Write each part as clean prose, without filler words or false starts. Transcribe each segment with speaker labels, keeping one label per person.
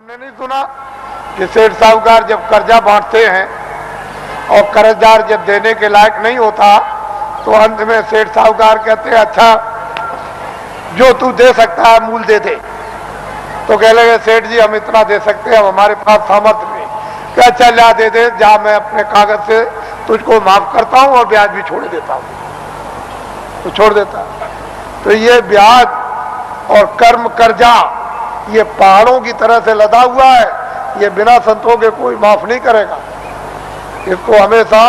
Speaker 1: आपने नहीं सुना कि सेठ साहूकार जब कर्जा बांटते हैं और कर्जदार जब देने के लायक नहीं होता तो अंत में सेठ साहूकार कहते हैं अच्छा जो तू दे सकता है मूल दे दे। तो कह लगे सेठ जी हम इतना दे सकते हैं, हमारे पास सामर्थ्य नहीं। क्या अच्छा ला दे दे, जहां मैं अपने कागज से तुझको माफ करता हूं और ब्याज भी छोड़ देता हूं। तो छोड़ देता। तो ये ब्याज और कर्म कर्जा ये पहाड़ों की तरह से लदा हुआ है, ये बिना संतों के कोई माफ नहीं करेगा। इसको हमेशा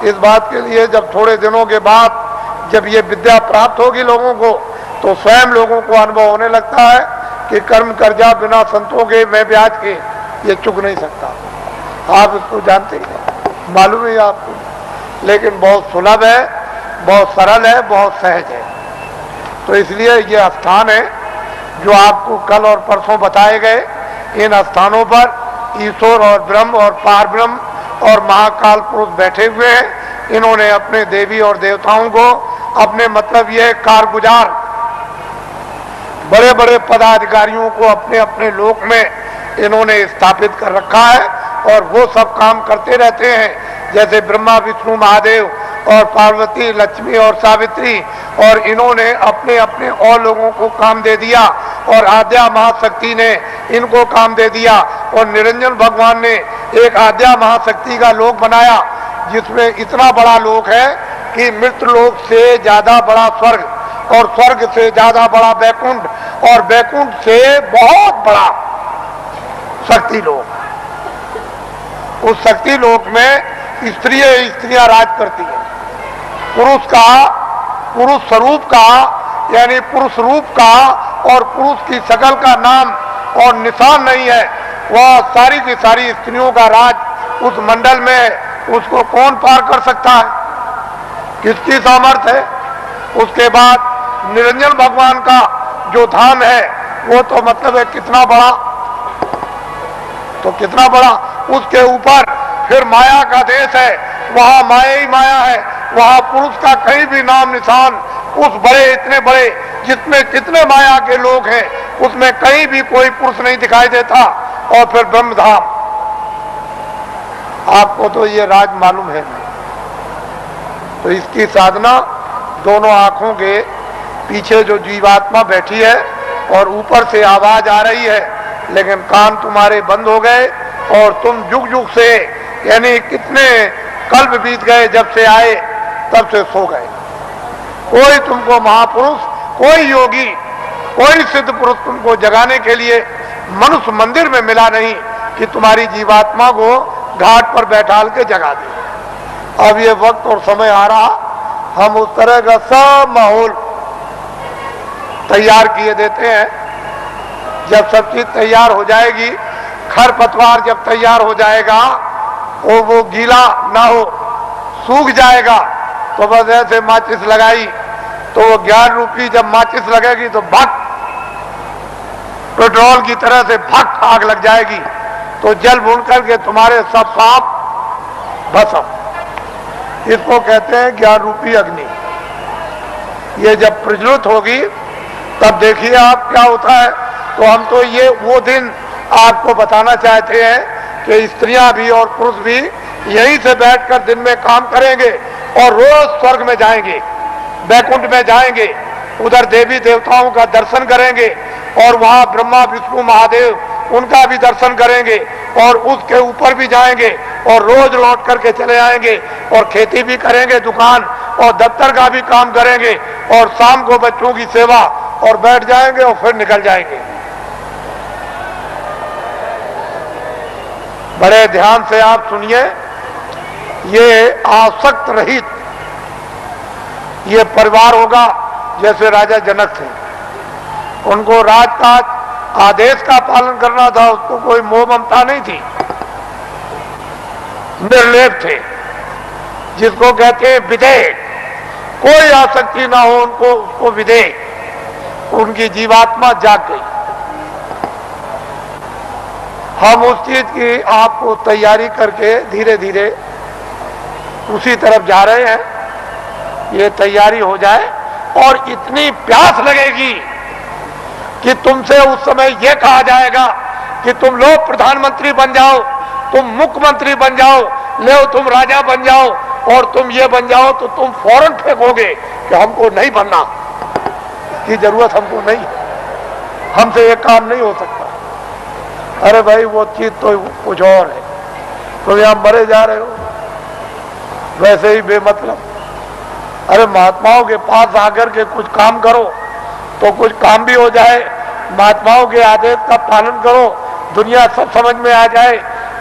Speaker 1: इस बात के लिए जब थोड़े दिनों के बाद जब ये विद्या प्राप्त होगी लोगों को तो स्वयं लोगों को अनुभव होने लगता है कि कर्म कर्जा बिना संतों के मैं ब्याज के ये चुक नहीं सकता। आप इसको जानते हैं, मालूम है आपको, लेकिन बहुत सुलभ है, बहुत सरल है, बहुत सहज है। तो इसलिए ये स्थान है जो आपको कल और परसों बताए गए। इन स्थानों पर ईश्वर और ब्रह्म और पार ब्रह्म और महाकाल पुरुष बैठे हुए हैं। इन्होंने अपने देवी और देवताओं को अपने मतलब ये कारगुजार बड़े बड़े पदाधिकारियों को अपने अपने लोक में इन्होंने स्थापित कर रखा है और वो सब काम करते रहते हैं। जैसे ब्रह्मा विष्णु महादेव और पार्वती लक्ष्मी और सावित्री, और इन्होंने अपने अपने और लोगों को काम दे दिया और आद्या महाशक्ति ने इनको काम दे दिया और निरंजन भगवान ने एक आद्या महाशक्ति का लोक बनाया जिसमें इतना बड़ा लोक है कि मृत लोक से ज्यादा बड़ा स्वर्ग और स्वर्ग से ज्यादा बड़ा बैकुंठ और बैकुंठ से बहुत बड़ा शक्ति लोक। उस शक्ति लोक में स्त्रियां राज करती है। पुरुष स्वरूप का यानी पुरुष रूप का और पुरुष की शकल का नाम और निशान नहीं है। वह सारी की सारी स्त्रियों का राज उस मंडल में उसको कौन पार कर सकता है, किसकी सामर्थ्य है। उसके बाद निरंजन भगवान का जो धाम है वो तो मतलब है कितना बड़ा, तो कितना बड़ा। उसके ऊपर फिर माया का देश है, वहां माया ही माया है, वहां पुरुष का कहीं भी नाम निशान उस बड़े इतने बड़े जिसमें कितने माया के लोग हैं उसमें कहीं भी कोई पुरुष नहीं दिखाई देता। और फिर ब्रह्मधाम, आपको तो ये राज मालूम है। तो इसकी साधना दोनों आंखों के पीछे जो जीवात्मा बैठी है और ऊपर से आवाज आ रही है लेकिन कान तुम्हारे बंद हो गए और तुम जुग जुग से यानी कितने कल्प बीत गए जब से आए तब से सो गए। कोई तुमको महापुरुष, कोई योगी, कोई सिद्ध पुरुष तुमको जगाने के लिए मनुष्य मंदिर में मिला नहीं कि तुम्हारी जीवात्मा को घाट पर बैठाल के जगा दे। अब ये वक्त और समय आ रहा, हम उस तरह का सब माहौल तैयार किए देते हैं। जब सब चीज तैयार हो जाएगी, खरपतवार जब तैयार हो जाएगा और वो गीला ना हो, सूख जाएगा, तो बस ऐसे माचिस लगाई तो वो 11 रुपये जब माचिस लगेगी तो भक पेट्रोल की तरह से भक आग लग जाएगी। तो जल भून करके तुम्हारे सब पाप भस्म। इसको कहते हैं 11 रुपये अग्नि। ये जब प्रज्वलित होगी तब देखिए आप क्या होता है। तो हम तो ये वो दिन आपको बताना चाहते हैं कि स्त्रियां भी और पुरुष भी यहीं से बैठकर दिन में काम करेंगे और रोज स्वर्ग में जाएंगे, बैकुंठ में जाएंगे, उधर देवी देवताओं का दर्शन करेंगे और वहां ब्रह्मा विष्णु महादेव उनका भी दर्शन करेंगे और उसके ऊपर भी जाएंगे और रोज लौट करके चले आएंगे और खेती भी करेंगे, दुकान और दफ्तर का भी काम करेंगे और शाम को बच्चों की सेवा और बैठ जाएंगे और फिर निकल जाएंगे। बड़े ध्यान से आप सुनिए, ये आसक्त रहित ये परिवार होगा जैसे राजा जनक थे। उनको राजकाज आदेश का पालन करना था, उसको कोई मोह ममता नहीं थी, निर्लेप थे, जिसको कहते हैं विधेय। कोई आसक्ति ना हो उनको, उसको विधेय। उनकी जीवात्मा जाग गई। हम उस चीज की आपको तैयारी करके धीरे धीरे उसी तरफ जा रहे हैं। ये तैयारी हो जाए और इतनी प्यास लगेगी कि तुमसे उस समय यह कहा जाएगा कि तुम लोग प्रधानमंत्री बन जाओ, तुम मुख्यमंत्री बन जाओ, ले तुम राजा बन जाओ और तुम ये बन जाओ, तो तुम फौरन फेंकोगे कि हमको नहीं बनना की जरूरत, हमको नहीं, हमसे ये काम नहीं हो सकता। अरे भाई वो चीज तो कुछ और है, तुम यहां मरे जा रहे हो वैसे ही बेमतलब। अरे महात्माओं के पास आकर के कुछ काम करो तो कुछ काम भी हो जाए, महात्माओं के आदेश का पालन करो, दुनिया सब समझ में आ जाए,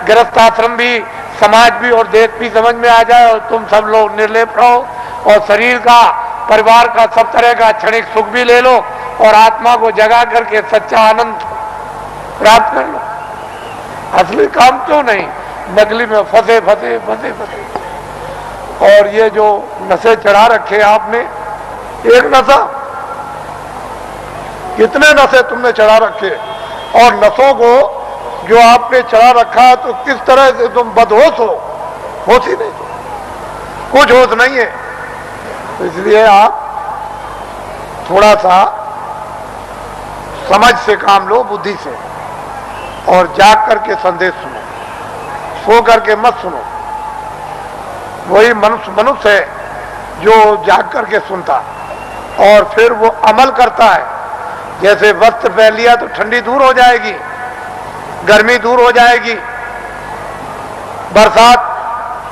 Speaker 1: गृहस्थ आश्रम भी, समाज भी और देश भी समझ में आ जाए, और तुम सब लोग निर्लेप रहो और शरीर का, परिवार का, सब तरह का क्षणिक सुख भी ले लो और आत्मा को जगा करके सच्चा आनंद प्राप्त कर लो। असली काम क्यों नहीं, नकली में फंसे फंसे फंसे फंसे। और ये जो नशे चढ़ा रखे आपने, एक नशा, कितने नशे तुमने चढ़ा रखे, और नशों को जो आपने चढ़ा रखा तो किस तरह से तुम बदहोश हो, होश ही नहीं, कुछ होश नहीं है। तो इसलिए आप थोड़ा सा समझ से काम लो, बुद्धि से, और जाग करके संदेश सुनो, सो करके मत सुनो। वही मनुष्य है जो जाग करके सुनता और फिर वो अमल करता है। जैसे वस्त्र पहन लिया तो ठंडी दूर हो जाएगी, गर्मी दूर हो जाएगी, बरसात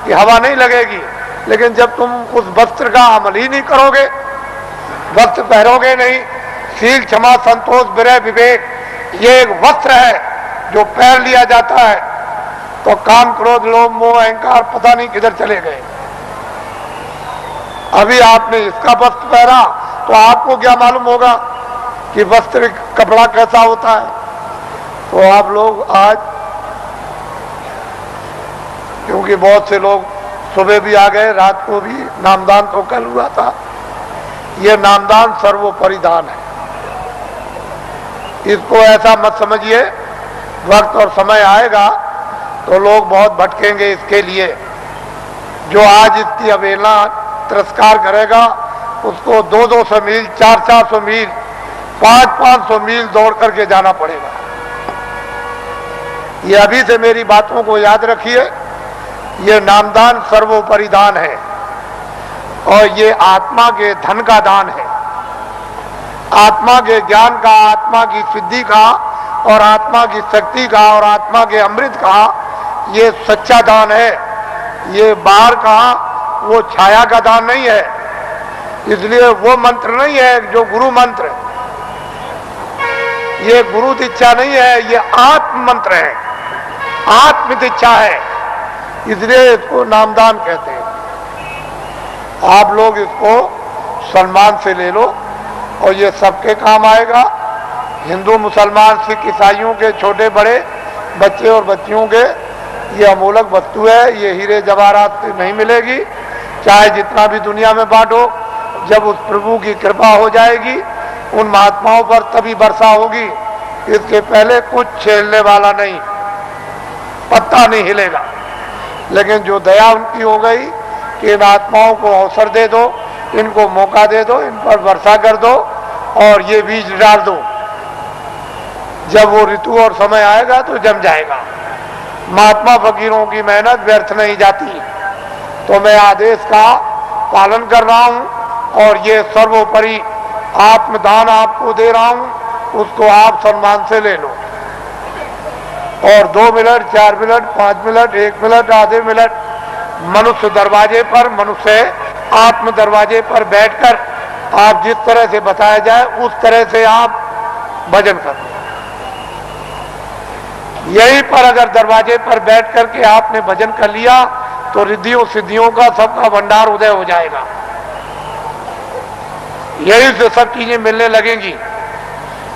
Speaker 1: की हवा नहीं लगेगी, लेकिन जब तुम उस वस्त्र का अमल ही नहीं करोगे, वस्त्र पहनोगे नहीं, शील, क्षमा, संतोष, विनय, विवेक, ये एक वस्त्र है जो पहन लिया जाता है, तो काम, क्रोध, लोभ, मोह, अहंकार पता नहीं किधर चले गए। अभी आपने इसका वस्त्र पहना तो आपको क्या मालूम होगा कि वस्त्र, कपड़ा कैसा होता है। तो आप लोग आज, क्योंकि बहुत से लोग सुबह भी आ गए, रात को भी, नामदान तो कल हुआ था, ये नामदान सर्वोपरि दान है। इसको ऐसा मत समझिए, वक्त और समय आएगा तो लोग बहुत भटकेंगे इसके लिए। जो आज इसकी अवहेलना, तिरस्कार करेगा, उसको 200-200 मील, 400-400 मील, 500-500 मील दौड़ करके जाना पड़ेगा। ये अभी से मेरी बातों को याद रखिए, ये नामदान सर्वोपरि दान है और ये आत्मा के धन का दान है, आत्मा के ज्ञान का, आत्मा की सिद्धि का और आत्मा की शक्ति का और आत्मा के अमृत का ये सच्चा दान है। ये बाहर का वो छाया का दान नहीं है। इसलिए वो मंत्र नहीं है जो गुरु मंत्र, ये गुरु दीक्षा नहीं है, ये आत्म मंत्र है, आत्म दीक्षा है, इसलिए इसको नामदान कहते हैं। आप लोग इसको सम्मान से ले लो और ये सबके काम आएगा। हिंदू, मुसलमान, सिख, ईसाइयों के, छोटे बड़े, बच्चे और बच्चियों के, ये अमूलक वस्तु है, ये हीरे जवाहरात से नहीं मिलेगी, चाहे जितना भी दुनिया में बांटो। जब उस प्रभु की कृपा हो जाएगी उन महात्माओं पर तभी वर्षा होगी, इसके पहले कुछ छेड़ने वाला नहीं, पत्ता नहीं हिलेगा। लेकिन जो दया उनकी हो गई कि इन आत्माओं को अवसर दे दो, इनको मौका दे दो, इन पर वर्षा कर दो और ये बीज डाल दो, जब वो ऋतु और समय आएगा तो जम जाएगा। महात्मा फकीरों की मेहनत व्यर्थ नहीं जाती। तो मैं आदेश का पालन कर रहा हूं और ये सर्वोपरि आत्मदान आपको दे रहा हूं, उसको आप सम्मान से ले लो। और 2 मिनट, 4 मिनट, 5 मिनट, 1 मिनट, आधे मिनट मनुष्य दरवाजे पर, मनुष्य आत्म दरवाजे पर बैठकर आप जिस तरह से बताया जाए उस तरह से आप भजन करो। यहीं पर अगर दरवाजे पर बैठ करके आपने भजन कर लिया तो रिद्धियों सिद्धियों का सबका भंडार उदय हो जाएगा। यहीं से सब चीजें मिलने लगेंगी।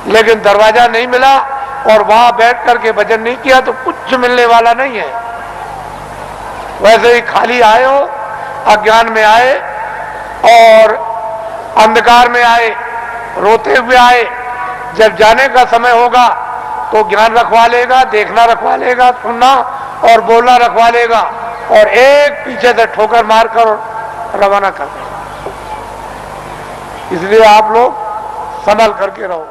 Speaker 1: लेकिन दरवाजा नहीं मिला और वहां बैठ करके भजन नहीं किया तो कुछ मिलने वाला नहीं है। वैसे ही खाली आए हो, अज्ञान में आए और अंधकार में आए, रोते हुए आए। जब जाने का समय होगा तो ज्ञान रखवा लेगा, देखना रखवा लेगा, सुनना और बोलना रखवा लेगा और एक पीछे से ठोकर मारकर रवाना कर देगा। इसलिए आप लोग संभल करके रहो।